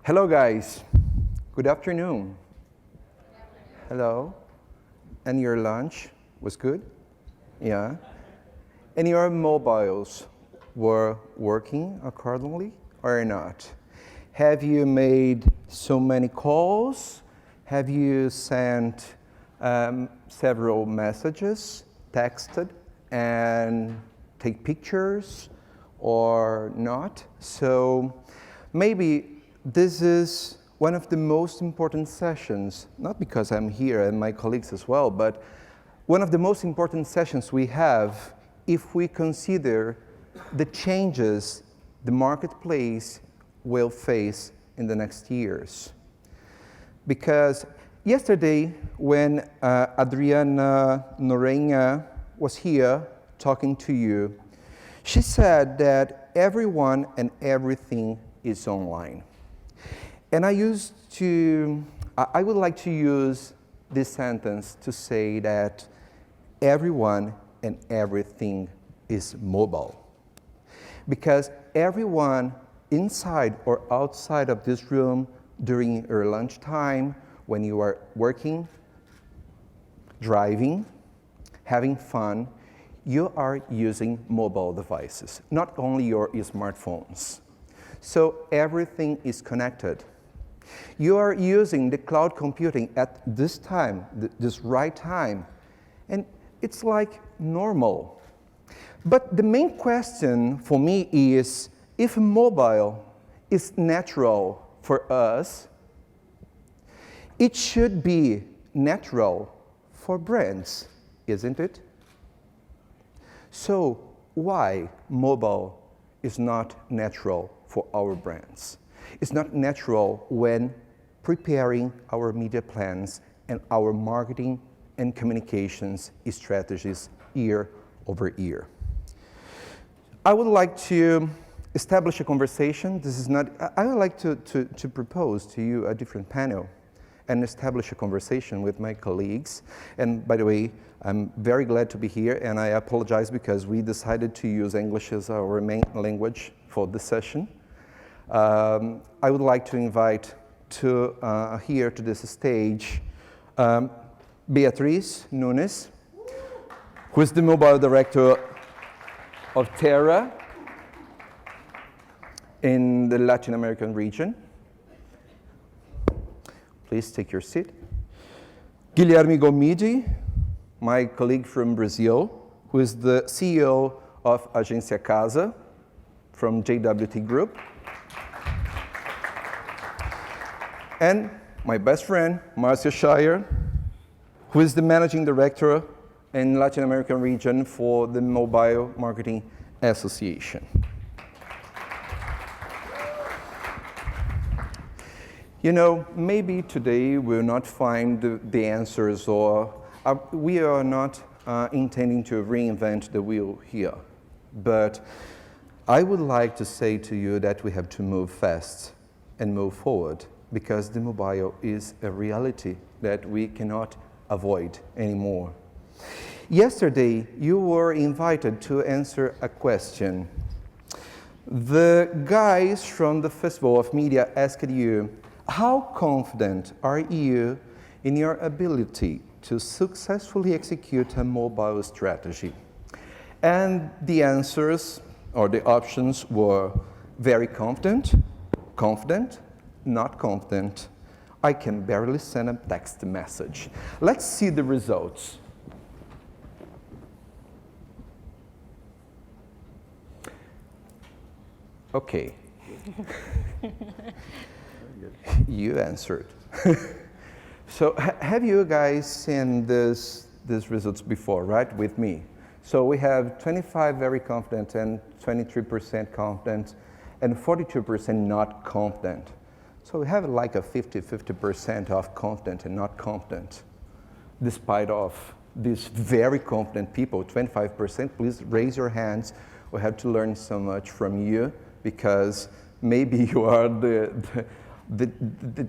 Hello guys, good afternoon. Hello, and your lunch was good? Yeah. And your mobiles were working accordingly or not? Have you made so many calls? Have you sent several messages, texted, and take pictures or not? So maybe this is one of the most important sessions, not because I'm here and my colleagues as well, but one of the most important sessions we have if we consider the changes the marketplace will face in the next years. Because yesterday, when Adriana Noronha was here talking to you, she said that everyone and everything is online. And I would like to use this sentence to say that everyone and everything is mobile. Because everyone inside or outside of this room during your lunchtime, when you are working, driving, having fun, you are using mobile devices, not only your smartphones. So everything is connected. You are using the cloud computing at this time, this right time, and it's like normal. But the main question for me is, if mobile is natural for us, it should be natural for brands, isn't it? So why mobile is not natural for our brands? It's not natural when preparing our media plans and our marketing and communications strategies year over year. I would like to establish a conversation. I would like to propose to you a different panel and establish a conversation with my colleagues. And by the way, I'm very glad to be here, and I apologize because we decided to use English as our main language for this session. I would like to invite here to this stage Beatriz Nunez, who is the mobile director of Terra in the Latin American region. Please take your seat. Guilherme Gomide, my colleague from Brazil, who is the CEO of Casa from JWT Group. And my best friend, Marcio Chaer, who is the managing director in Latin American region for the Mobile Marketing Association. You know, maybe today we'll not find the answers, or we are not intending to reinvent the wheel here. But I would like to say to you that we have to move fast and move forward, because the mobile is a reality that we cannot avoid anymore. Yesterday, you were invited to answer a question. The guys from the Festival of Media asked you, how confident are you in your ability to successfully execute a mobile strategy? And the answers, or the options, were very confident, not confident, I can barely send a text message. Let's see the results. Okay. You answered. So have you guys seen these results before, right, with me? So we have 25 very confident and 23% confident and 42% not confident. So we have like a 50% of confident and not confident, despite of these very confident people, 25%. Please raise your hands. We have to learn so much from you, because maybe you are the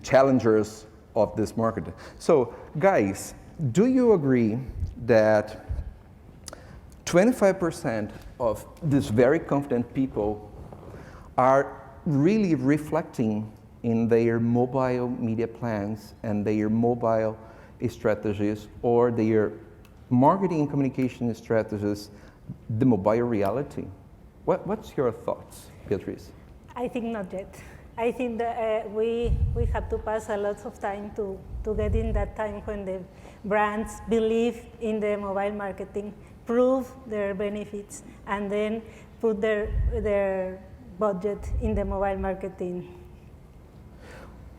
challengers of this market. So guys, do you agree that 25% of these very confident people are really reflecting in their mobile media plans and their mobile strategies or their marketing and communication strategies the mobile reality? What's your thoughts, Beatriz? I think not yet. I think that we have to pass a lot of time to get in that time when the brands believe in the mobile marketing, prove their benefits, and then put their budget in the mobile marketing.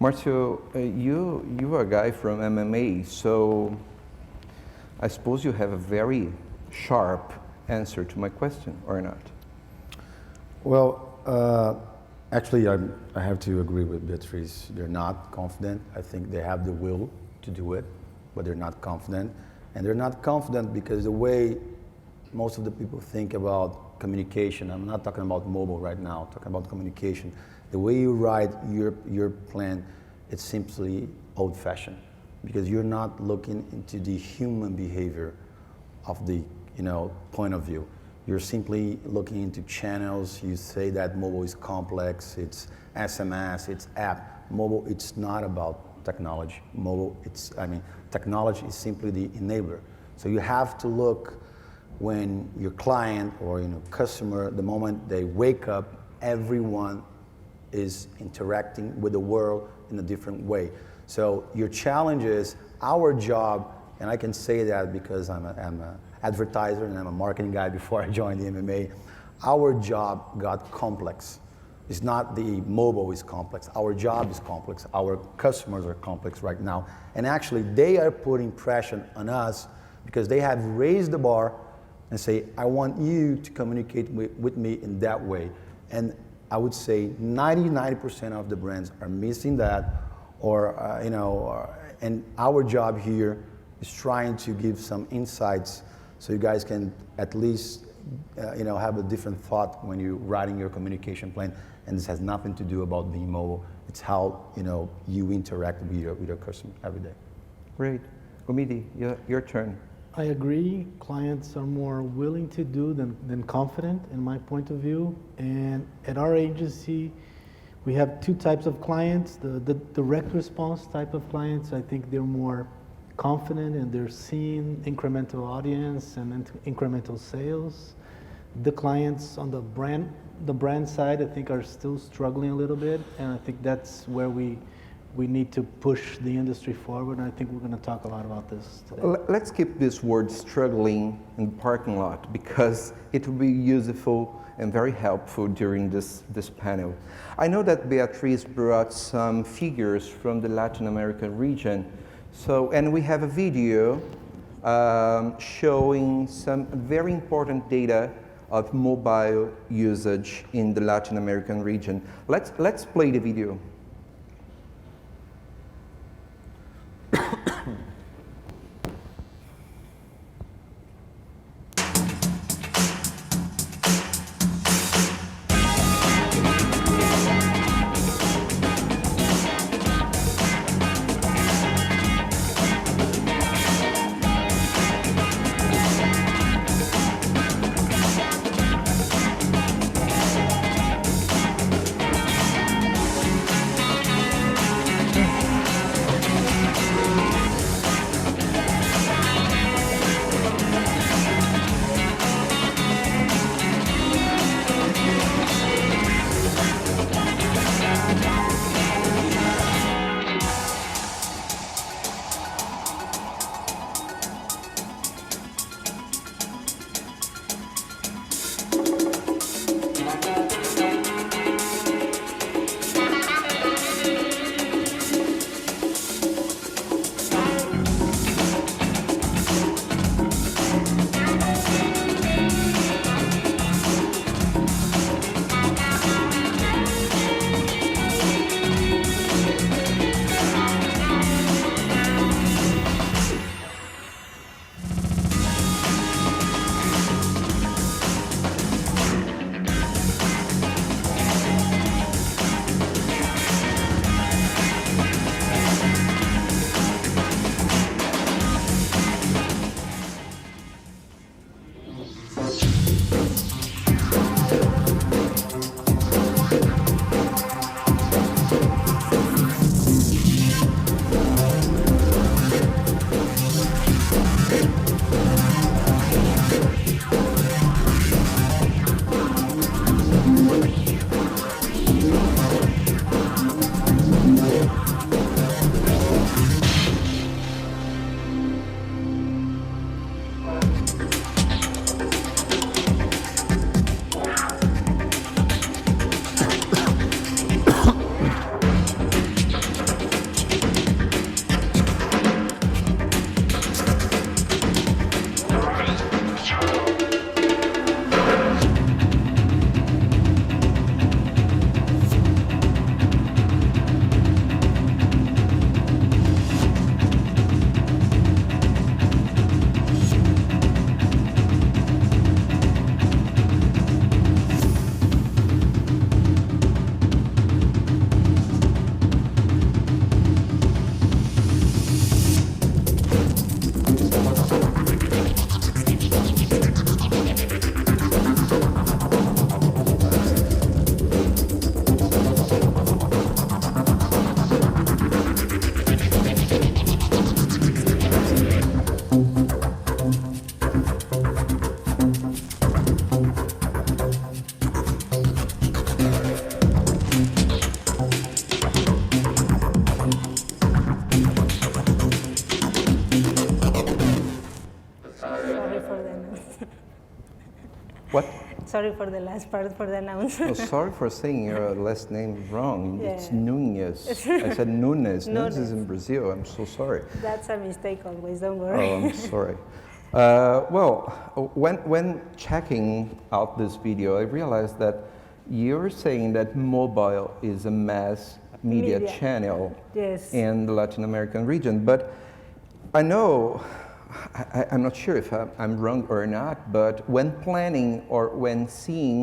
Marcio, you are a guy from MMA, so I suppose you have a very sharp answer to my question, or not? Well, actually, I have to agree with Beatriz. They're not confident. I think they have the will to do it, but they're not confident. And they're not confident because the way most of the people think about communication, I'm not talking about mobile right now, I'm talking about communication. The way you write your plan, it's simply old-fashioned because you're not looking into the human behavior of the point of view. You're simply looking into channels. You say that mobile is complex, it's SMS, it's app. Mobile, it's not about technology. Mobile, technology is simply the enabler. So you have to look when your client or customer, the moment they wake up, everyone is interacting with the world in a different way. So your challenge is our job, and I can say that because I'm a advertiser and I'm a marketing guy before I joined the MMA. Our job got complex. It's not the mobile is complex. Our job is complex. Our customers are complex right now. And actually they are putting pressure on us because they have raised the bar and say, I want you to communicate with me in that way. And I would say 90% of the brands are missing that, and our job here is trying to give some insights so you guys can at least have a different thought when you're writing your communication plan. And this has nothing to do about being mobile. It's how you interact with your customer every day. Great. Gomide, your turn. I agree. Clients are more willing to do than confident, in my point of view. And at our agency, we have two types of clients. The direct response type of clients, I think they're more confident and they're seeing incremental audience and incremental sales. The clients on the brand side, I think, are still struggling a little bit, and I think that's where we need to push the industry forward, and I think we're going to talk a lot about this today. Let's keep this word struggling in the parking lot because it will be useful and very helpful during this panel. I know that Beatriz brought some figures from the Latin American region. And we have a video showing some very important data of mobile usage in the Latin American region. Let's play the video. sorry for the last part for the announcement. Oh, sorry for saying your last name wrong. It's Yeah. Nunez. I said Nunez. Nunez is Nunez. in Brazil. I'm so sorry. That's a mistake always, don't worry. Oh, I'm sorry. When checking out this video, I realized that you're saying that mobile is a mass media Media. channel Yes. in the Latin American region. But I know, I'm not sure if I'm wrong or not, but when planning or when seeing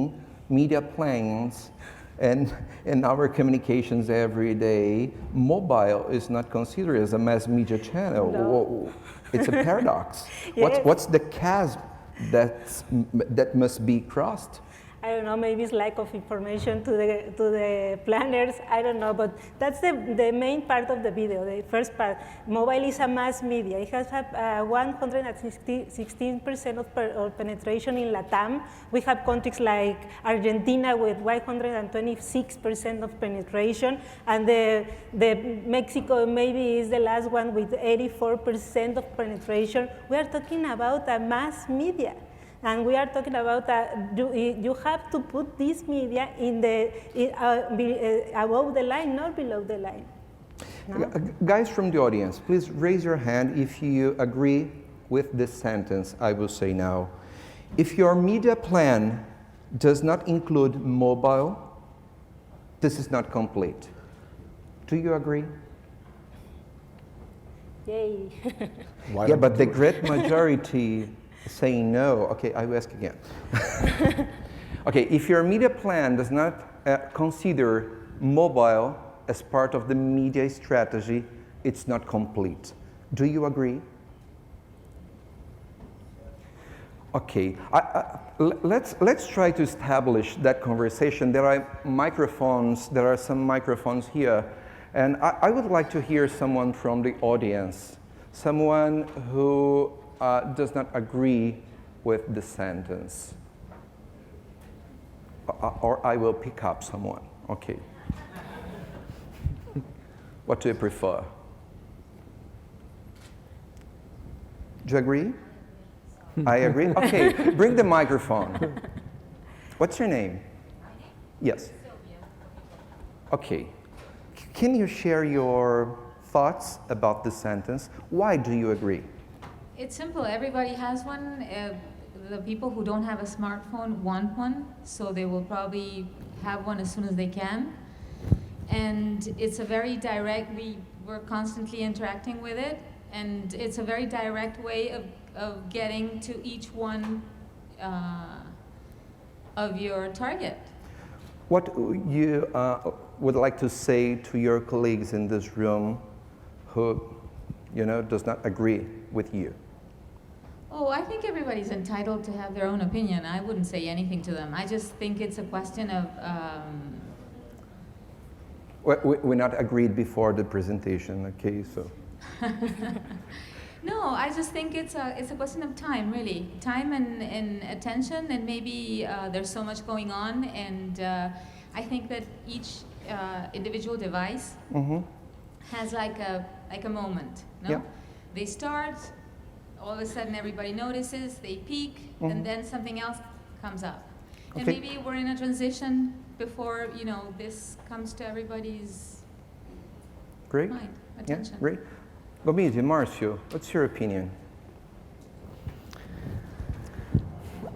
media plans and in our communications every day, mobile is not considered as a mass media channel. No. It's a paradox. Yes. What's the chasm that must be crossed? I don't know, maybe it's lack of information to the planners, I don't know, but that's the main part of the video, the first part. Mobile is a mass media. It has 116% of penetration in LatAm. We have countries like Argentina with 126% of penetration, and the Mexico maybe is the last one with 84% of penetration. We are talking about a mass media. And we are talking about you have to put this media above the line, not below the line. No? Guys from the audience, please raise your hand if you agree with this sentence I will say now. If your media plan does not include mobile, this is not complete. Do you agree? Yay. Why Yeah, don't but we the do it? great majority saying no. Okay, I will ask again. Okay, if your media plan does not consider mobile as part of the media strategy, it's not complete. Do you agree? Okay, let's try to establish that conversation. There are some microphones here, and I would like to hear someone from the audience, someone who does not agree with the sentence. Or I will pick up someone. Okay. What do you prefer? Do you agree? I agree? Okay, bring the microphone. What's your name? Yes. Okay. Can you share your thoughts about this sentence? Why do you agree? It's simple. Everybody has one. The people who don't have a smartphone want one, so they will probably have one as soon as they can. And it's a very direct, we're constantly interacting with it, and it's a very direct way of getting to each one of your target. What you would like to say to your colleagues in this room who, does not agree with you? Oh, I think everybody's entitled to have their own opinion. I wouldn't say anything to them. I just think it's a question of... We're not agreed before the presentation, okay, so. No, I just think it's a question of time, really. Time and attention, and maybe there's so much going on, and I think that each individual device has like a moment, no? Yeah. They start, all of a sudden everybody notices, they peak, and then something else comes up. And Okay. maybe we're in a transition before, this comes to everybody's Great. mind, Yeah, attention. great. Gomide, Marcio, what's your opinion?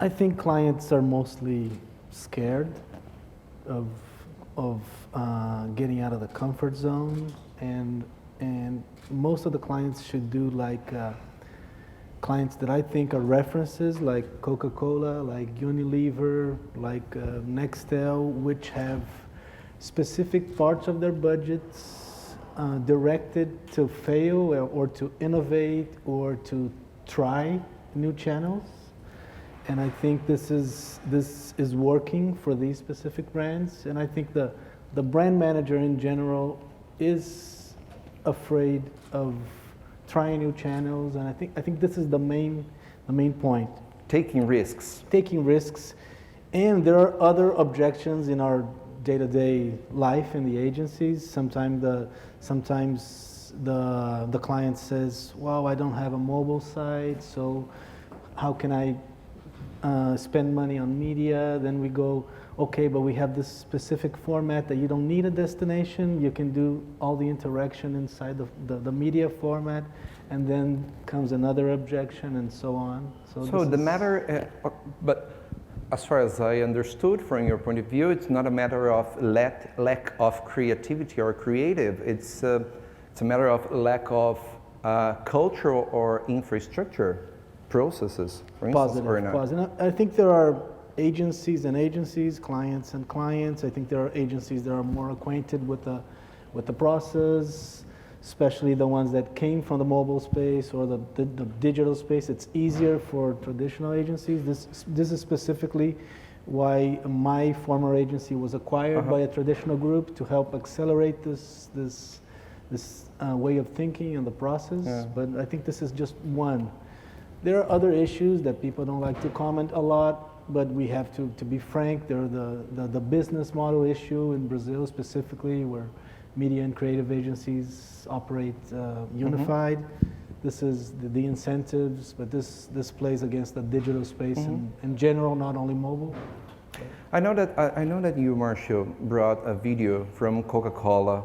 I think clients are mostly scared of getting out of the comfort zone, and most of the clients should do like clients that I think are references, like Coca-Cola, like Unilever, like Nextel, which have specific parts of their budgets directed to fail or to innovate or to try new channels. And I think this is working for these specific brands. And I think the brand manager in general is afraid of trying new channels. And I think this is the main point. Taking risks. Taking risks. And there are other objections in our day-to-day life in the agencies. Sometimes the client says, well, I don't have a mobile site, so how can I spend money on media. Then we go, okay, but we have this specific format that you don't need a destination. You can do all the interaction inside the media format. And then comes another objection and so on. So the matter, but as far as I understood from your point of view, it's not a matter of lack of creativity or creative. It's a matter of lack of cultural or infrastructure processes, for instance, or not. Positive. I think there are agencies and agencies, clients and clients. I think there are agencies that are more acquainted with the process, especially the ones that came from the mobile space or the digital space. It's easier for traditional agencies. This is specifically why my former agency was acquired by a traditional group to help accelerate this way of thinking and the process. Yeah. But I think this is just one. There are other issues that people don't like to comment a lot, but we have to be frank. There are the business model issue in Brazil specifically, where media and creative agencies operate unified. This is the incentives, but this plays against the digital space in general, not only mobile. I know that you, Marcio, brought a video from Coca-Cola.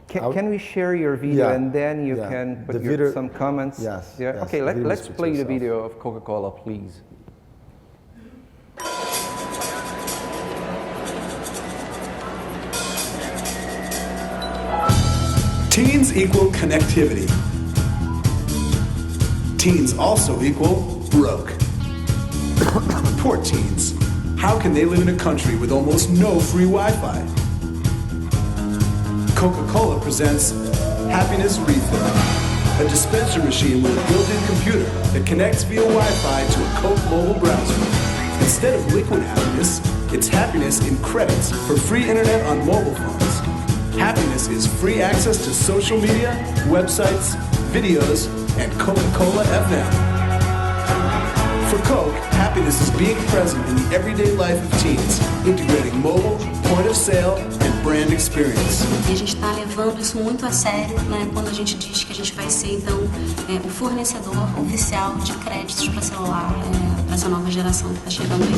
Can we share your video and then you can put some comments? Yes. Yeah. Yes, okay. Let's play the video of Coca-Cola, please. Teens equal connectivity. Teens also equal broke. Poor teens. How can they live in a country with almost no free Wi-Fi? Coca-Cola presents Happiness Refill, a dispenser machine with a built-in computer that connects via Wi-Fi to a Coke mobile browser. Instead of liquid happiness, it's happiness in credits for free internet on mobile phones. Happiness is free access to social media, websites, videos, and Coca-Cola FM. For Coke, happiness is being present in the everyday life of teens, integrating mobile, point of sale, and brand experience. E a gente está levando isso muito a sério, né, quando a gente diz que a gente vai ser, então, o fornecedor oficial de créditos para celular para essa nova geração que está chegando aí.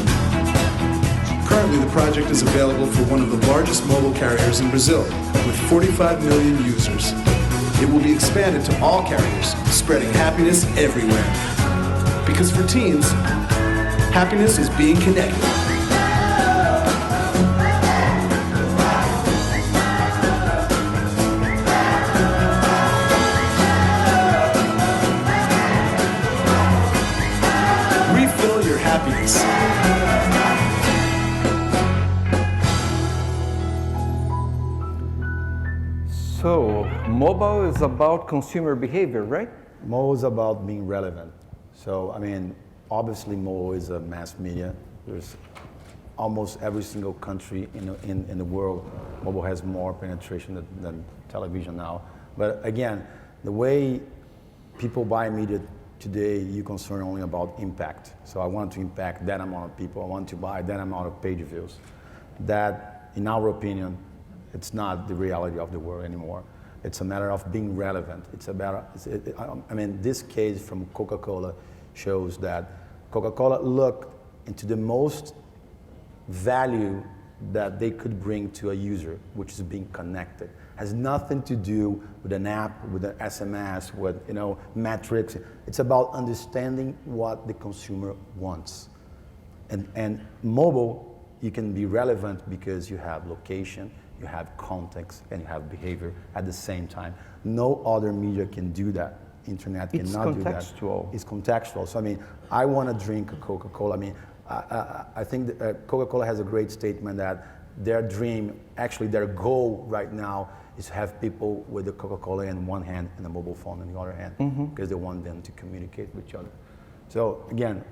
Currently, the project is available for one of the largest mobile carriers in Brazil, with 45 million users. It will be expanded to all carriers, spreading happiness everywhere. Because for teens, happiness is being connected. Refill your happiness. So, mobile is about consumer behavior, right? Mobile is about being relevant. So, I mean, obviously mobile is a mass media. There's almost every single country in the world, mobile has more penetration than television now. But again, the way people buy media today, you concern only about impact. So I want to impact that amount of people. I want to buy that amount of page views. That, in our opinion, it's not the reality of the world anymore. It's a matter of being relevant. I mean, this case from Coca-Cola shows that Coca-Cola looked into the most value that they could bring to a user, which is being connected. Has nothing to do with an app, with an SMS, with metrics. It's about understanding what the consumer wants. And mobile, you can be relevant because you have location, you have context, and you have behavior at the same time. No other media can do that. Internet cannot do that. It's contextual. So I mean, I want to drink a Coca-Cola. I mean, I think that Coca-Cola has a great statement that their dream, actually their goal right now, is to have people with the Coca-Cola in one hand and a mobile phone in the other hand, because they want them to communicate with each other. So again,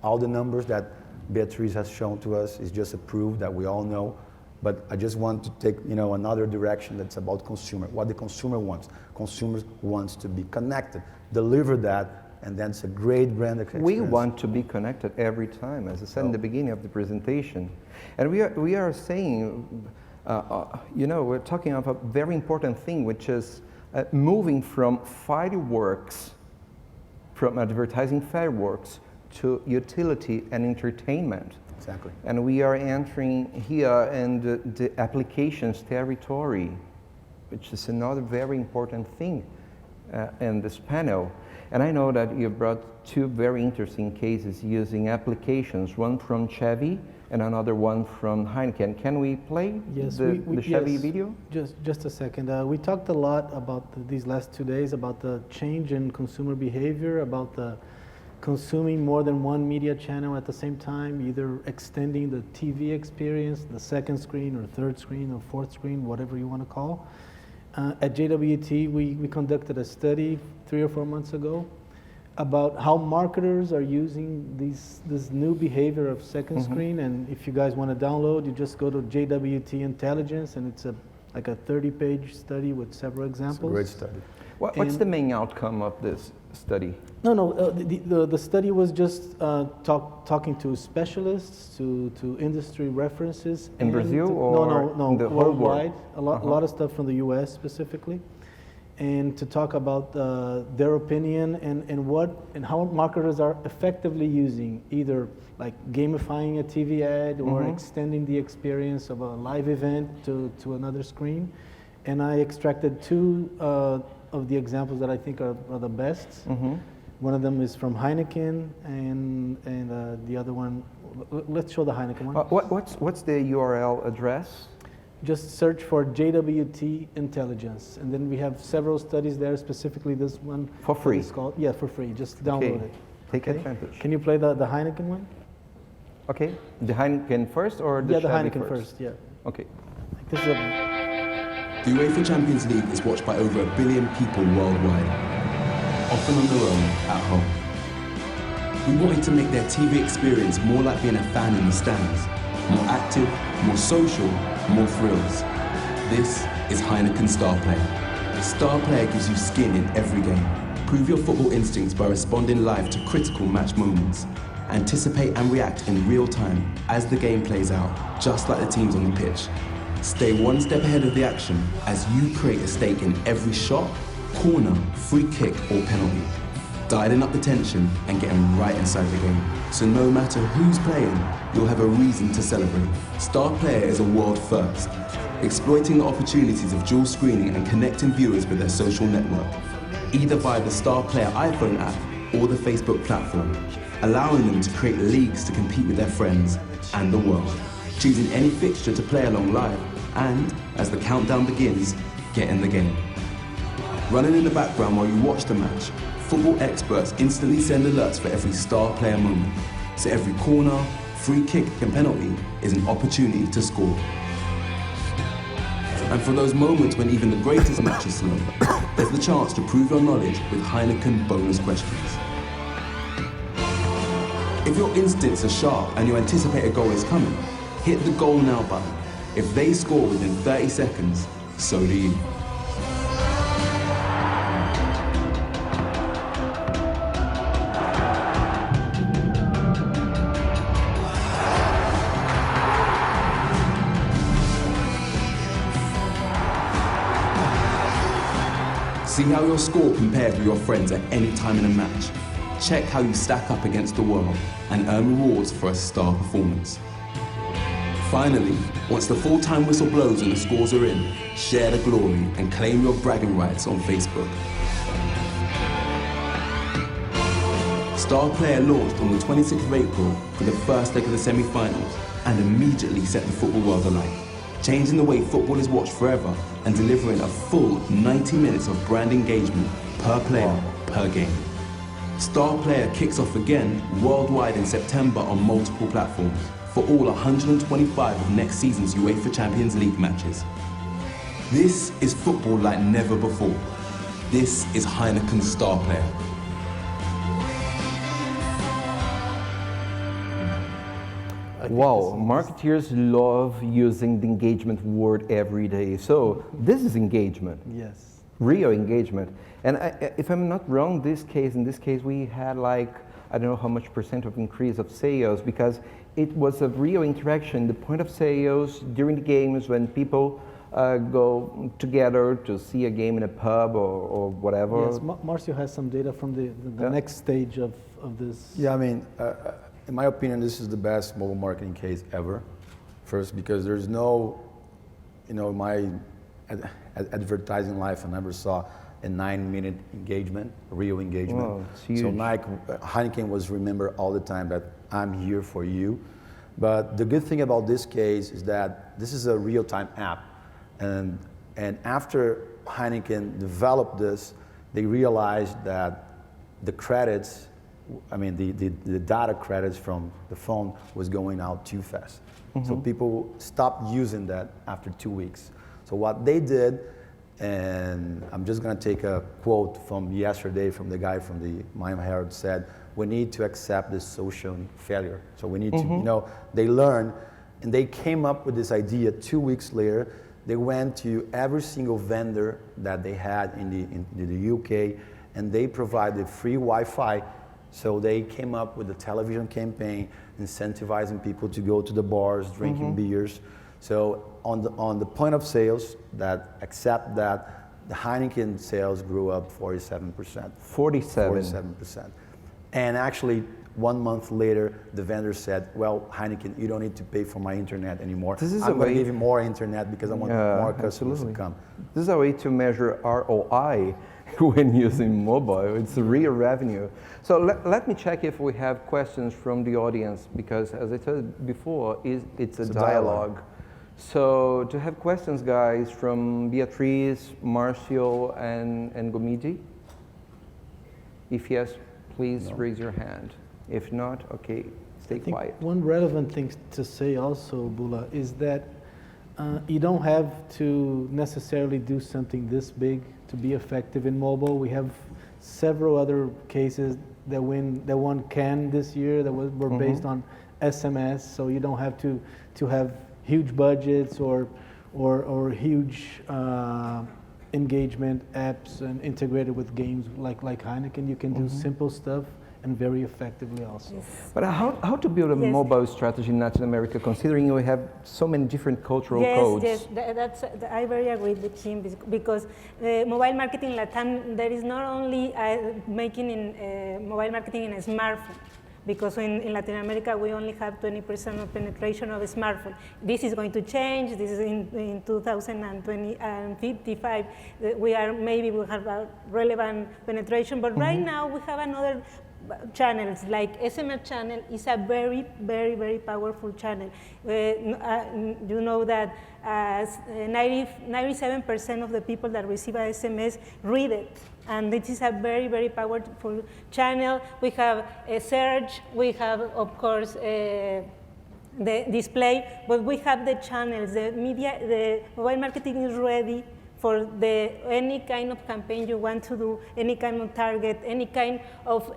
all the numbers that Beatriz has shown to us is just a proof that we all know. But I just want to take another direction that's about consumer, what the consumer wants. Consumers wants to be connected, deliver that, and that's a great brand experience. We want to be connected every time, as I said in the beginning of the presentation. And we are saying, we're talking of a very important thing, which is moving from fireworks, from advertising fireworks, to utility and entertainment. Exactly. And we are entering here in the applications territory, which is another very important thing in this panel. And I know that you brought two very interesting cases using applications, one from Chevy and another one from Heineken. Can we play the Chevy yes. video? Just a second. We talked a lot about these last 2 days about the change in consumer behavior, about the consuming more than one media channel at the same time, either extending the TV experience, the second screen or third screen or fourth screen, whatever you want to call. At JWT, we conducted a study 3 or 4 months ago about how marketers are using this new behavior of second screen. And if you guys want to download, you just go to JWT Intelligence, and it's like a 30-page study with several examples. It's a great study. What's the main outcome of this study? No. The study was just talking to specialists, to industry references. In Brazil or no, in the whole world? worldwide. A lot of stuff from the U.S. specifically, and to talk about their opinion and how marketers are effectively using either like gamifying a TV ad or extending the experience of a live event to another screen. And I extracted two of the examples that I think are the best. One of them is from Heineken, and the other one, let's show the Heineken one. What's the URL address? Just search for JWT Intelligence, and then we have several studies there, specifically this one. For free? It's called, yeah, for free. Just download it. Take advantage. Can you play the Heineken one? Okay. The Heineken first or the the Chevy Heineken first, yeah. Okay. Like this is a, The UEFA Champions League is watched by over 1 billion people worldwide, often on their own at home. We wanted to make their TV experience more like being a fan in the stands, more active, more social, more thrills. This is Heineken Star Player. Star Player gives you skin in every game. Prove your football instincts by responding live to critical match moments. Anticipate and react in real time as the game plays out, just like the teams on the pitch. Stay one step ahead of the action as you create a stake in every shot, corner, free kick or penalty. Dialing up the tension and getting right inside the game. So no matter who's playing, you'll have a reason to celebrate. Star Player is a world first, exploiting the opportunities of dual screening and connecting viewers with their social network, either via the Star Player iPhone app or the Facebook platform, allowing them to create leagues to compete with their friends and the world, choosing any fixture to play along live, and, as the countdown begins, get in the game. Running in the background while you watch the match, football experts instantly send alerts for every Star Player moment, so every corner, free kick and penalty is an opportunity to score. And for those moments when even the greatest match is slow, there's the chance to prove your knowledge with Heineken bonus questions. If your instincts are sharp and you anticipate a goal is coming, hit the goal now button. If they score within 30 seconds, so do you. See how your score compares with your friends at any time in a match. Check how you stack up against the world and earn rewards for a star performance. Finally, once the full-time whistle blows and the scores are in, share the glory and claim your bragging rights on Facebook. Star Player launched on the 26th of April for the first leg of the semi-finals and immediately set the football world alight, changing the way football is watched forever and delivering a full 90 minutes of brand engagement per player, per game. Star Player kicks off again worldwide in September on multiple platforms for all 125 of next season's UEFA Champions League matches. This is football like never before. This is Heineken Star Player. Wow, marketeers love using the engagement word every day. So this is engagement. yes. Real engagement. And if I'm not wrong, in this case, we had like, I don't know how much % of increase of sales, because it was a real interaction, the point of sales during the games when people go together to see a game in a pub or whatever. Yes, Marcio has some data from the next stage of this. Yeah, I mean, in my opinion, this is the best mobile marketing case ever. First, because there's no, my advertising life, I never saw a 9-minute engagement, real engagement. Oh, it's huge. So Heineken was remember all the time that I'm here for you. But the good thing about this case is that this is a real-time app. And after Heineken developed this, they realized that the credits, the data credits from the phone was going out too fast. So people stopped using that after 2 weeks. So what they did, and I'm just going to take a quote from yesterday from the guy from the Miami Herald said, we need to accept this social failure. So we need to, they learned, and they came up with this idea 2 weeks later. They went to every single vendor that they had in the UK, and they provided free Wi-Fi. So they came up with a television campaign, incentivizing people to go to the bars, drinking beers. So on the point of sales that accept that, the Heineken sales grew up 47%. 47%. And actually, 1 month later, the vendor said, well, Heineken, you don't need to pay for my internet anymore. I'm going to give you more internet because I want more customers to come. This is a way to measure ROI when using mobile. It's real revenue. So let me check if we have questions from the audience, because as I said before, it's a dialogue. So to have questions, guys, from Beatriz, Marcio, and Gomide? If yes, please raise your hand. If not, okay, stay quiet. One relevant thing to say also, Bulla, is that you don't have to necessarily do something this big to be effective in mobile. We have several other cases that won Cannes this year that were based on SMS, so you don't have to have huge budgets or huge engagement apps and integrated with games like Heineken. You can do simple stuff and very effectively also. Yes. But how to build a mobile strategy in Latin America, considering we have so many different cultural codes? Yes, I very agree with him, because mobile marketing in LatAm, there is not only making mobile marketing in a smartphone, because in Latin America we only have 20% of penetration of a smartphone. This is going to change. This is in 2020 and 55. We will have a relevant penetration, but right now we have another channels like SMS channel is a very, very, very powerful channel. You know that 97% of the people that receive a SMS read it. And this is a very, very powerful channel. We have a search, we have, of course, the display, but we have the channels. The media, the mobile marketing is ready for any kind of campaign you want to do, any kind of target, any kind of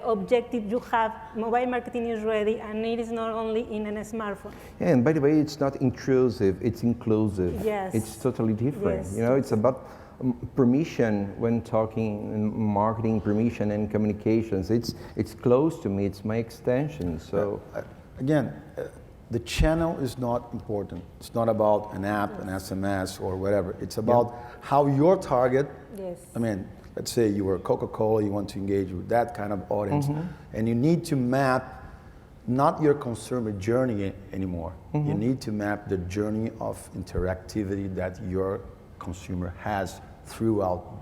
objective you have. Mobile marketing is ready, and it is not only in a smartphone. Yeah, and by the way, it's not intrusive, it's inclusive. Yes. It's totally different. Yes. You know, it's about permission when talking in marketing, permission and communications. It's close to me, it's my extension. So again, the channel is not important. It's not about an app, an SMS, or whatever. It's about how your target, let's say you were Coca-Cola, you want to engage with that kind of audience, and you need to map not your consumer journey anymore. You need to map the journey of interactivity that your consumer has throughout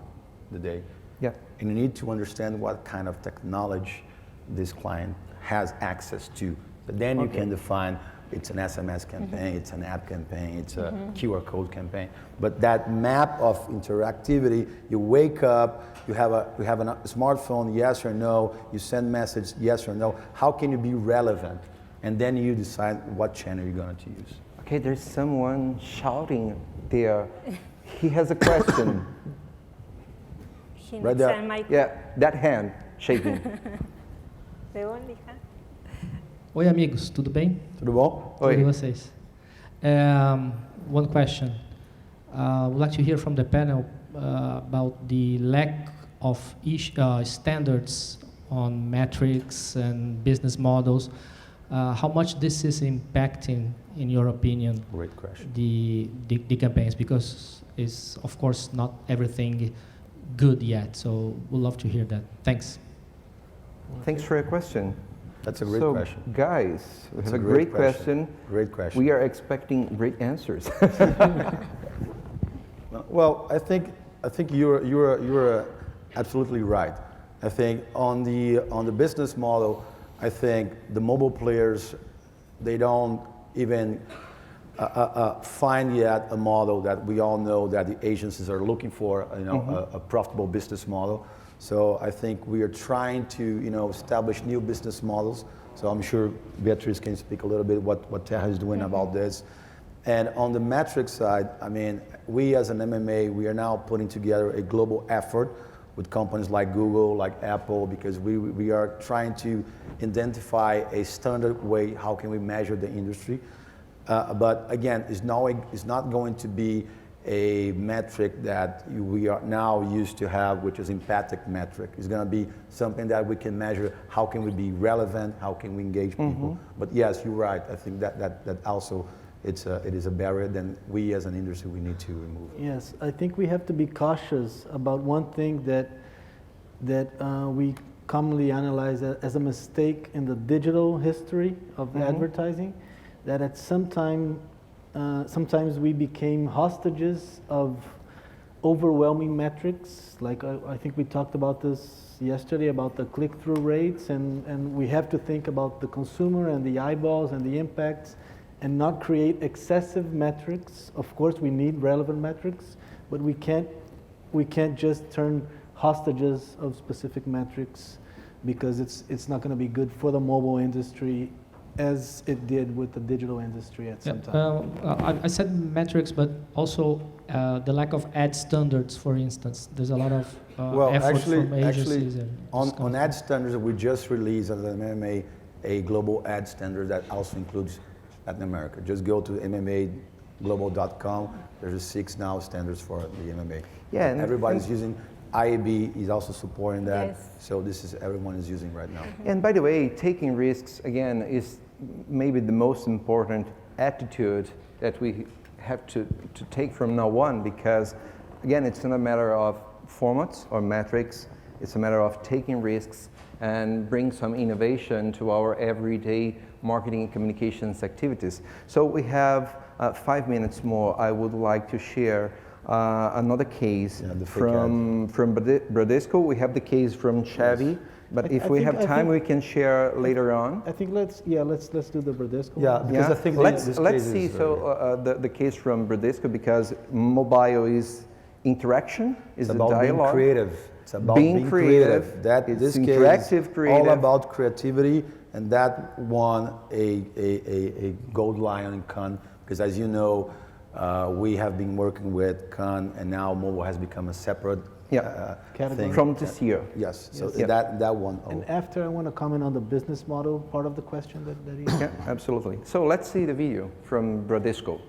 the day. Yeah. And you need to understand what kind of technology this client has access to. But then you can define it's an SMS campaign, it's an app campaign, it's a QR code campaign. But that map of interactivity, you wake up, you have a smartphone, yes or no, you send message, yes or no. How can you be relevant? And then you decide what channel you're going to use. okay, there's someone shouting there. He has a question. Right there. Yeah, that hand shaking. The only hand. Oi, amigos, tudo bem? Tudo bom? Tudo e vocês? One question. I would like to hear from the panel about the lack of standards on metrics and business models. how much this is impacting, in your opinion, Great question. the campaigns, because it's of course not everything good yet. So we'd love to hear that. Thanks. Thanks for your question. That's a great So, question. guys, we It's have a great question. Great question. We are expecting great answers. Well, I think you're absolutely right. I think on the business model, I think the mobile players, they don't even find yet a model that we all know that the agencies are looking for, a profitable business model. So I think we are trying to, establish new business models. So I'm sure Beatriz can speak a little bit what Terra is doing about this. And on the metric side, I mean, we as an MMA, we are now putting together a global effort with companies like Google, like Apple, because we are trying to identify a standard way, how can we measure the industry. But again, it's not going to be a metric that we are now used to have, which is empathic metric. It's going to be something that we can measure, how can we be relevant, how can we engage people. But yes, you're right, I think that also it is a barrier that we as an industry, we need to remove. Yes, I think we have to be cautious about one thing that we commonly analyze as a mistake in the digital history of advertising, that at sometimes we became hostages of overwhelming metrics. Like I think we talked about this yesterday about the click-through rates, and we have to think about the consumer and the eyeballs and the impacts, and not create excessive metrics. Of course, we need relevant metrics, but we can't just turn hostages of specific metrics, because it's not going to be good for the mobile industry as it did with the digital industry at some time. I said metrics, but also the lack of ad standards, for instance. There's a lot of effort from agencies. Actually, on ad standards, we just released as an MMA a global ad standard that also includes Latin America. Just go to MMAglobal.com. There's 6 now standards for the MMA. Yeah, and everybody's using. IAB is also supporting that. Yes. So this is everyone is using right now. And by the way, taking risks, again, is maybe the most important attitude that we have to take from now on, because, again, it's not a matter of formats or metrics. It's a matter of taking risks and bring some innovation to our everyday marketing and communications activities. So we have 5 minutes more. I would like to share another case from Bradesco. We have the case from Chevy, but if we have time, we can share later on. I think let's do the Bradesco. Yeah, because I think let's see. The case from Bradesco, because mobile is interaction, is about the dialogue. being creative. It's about being creative. That it's this interactive, case creative. All about creativity, and that won a gold lion in Cannes, because as you know, we have been working with Cannes, and now mobile has become a separate thing. From this year. Yes, so Yes. that one. And after, I want to comment on the business model part of the question that he Yeah, absolutely. So let's see the video from Bradesco.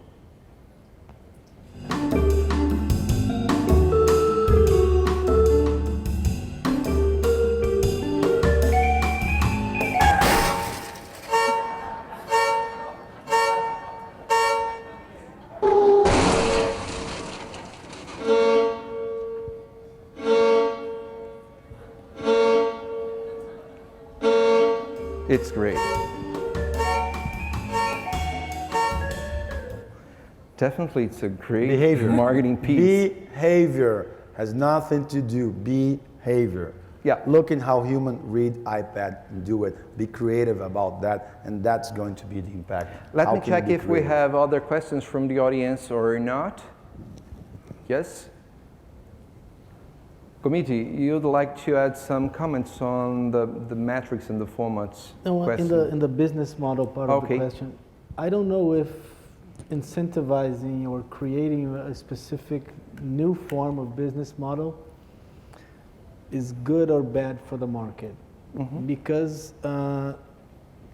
It's great. Definitely, it's a great Behavior. marketing piece. Behavior has nothing to do. Behavior. Yeah. Look at how humans read iPad and do it. Be creative about that, and that's going to be the impact. Let How me can you check be if we creative? have other questions from the audience or not. Yes? Committee, you'd like to add some comments on the metrics and the formats No, question? in the business model part of the Okay. question, I don't know if incentivizing or creating a specific new form of business model is good or bad for the market, because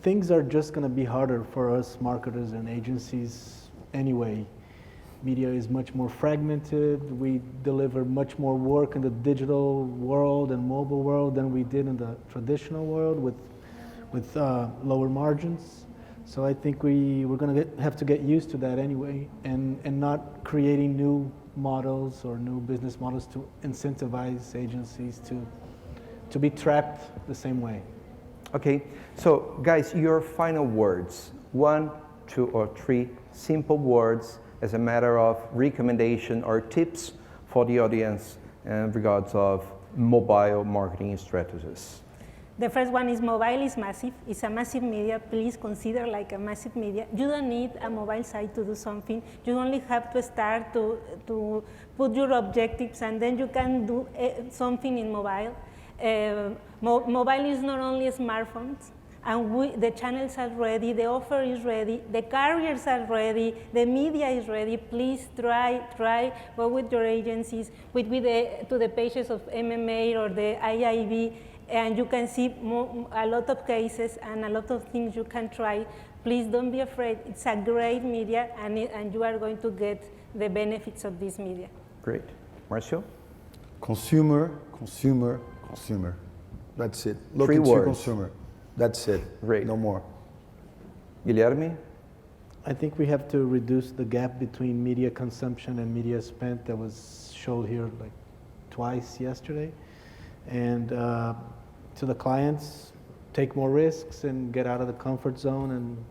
things are just going to be harder for us marketers and agencies anyway. Media is much more fragmented. We deliver much more work in the digital world and mobile world than we did in the traditional world with with lower margins. So I think we're going to have to get used to that anyway, and not creating new models or new business models to incentivize agencies to be trapped the same way. Okay, so guys, your final words, 1, 2, or 3 simple words as a matter of recommendation or tips for the audience in regards of mobile marketing strategies. The first one is mobile is massive. It's a massive media. Please consider like a massive media. You don't need a mobile site to do something. You only have to start to put your objectives, and then you can do something in mobile. Mobile is not only smartphones, and the channels are ready, the offer is ready, the carriers are ready, the media is ready. Please try, go with your agencies, to the pages of MMA or the IIB, and you can see a lot of cases and a lot of things you can try. Please don't be afraid. It's a great media, and you are going to get the benefits of this media. Great. Marcio? Consumer, consumer, consumer. That's it. Look 3 into your words. consumer. That's it. Great. No more. Guilherme? I think we have to reduce the gap between media consumption and media spent that was showed here like twice yesterday. And to the clients, take more risks and get out of the comfort zone. And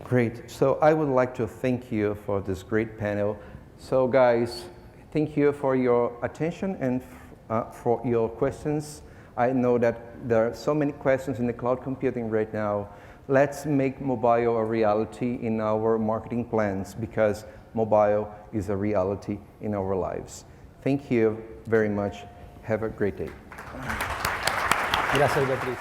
Great. So I would like to thank you for this great panel. So guys, thank you for your attention and for your questions. I know that there are so many questions in the cloud computing right now. Let's make mobile a reality in our marketing plans, because mobile is a reality in our lives. Thank you very much. Have a great day. Gracias, Beatriz.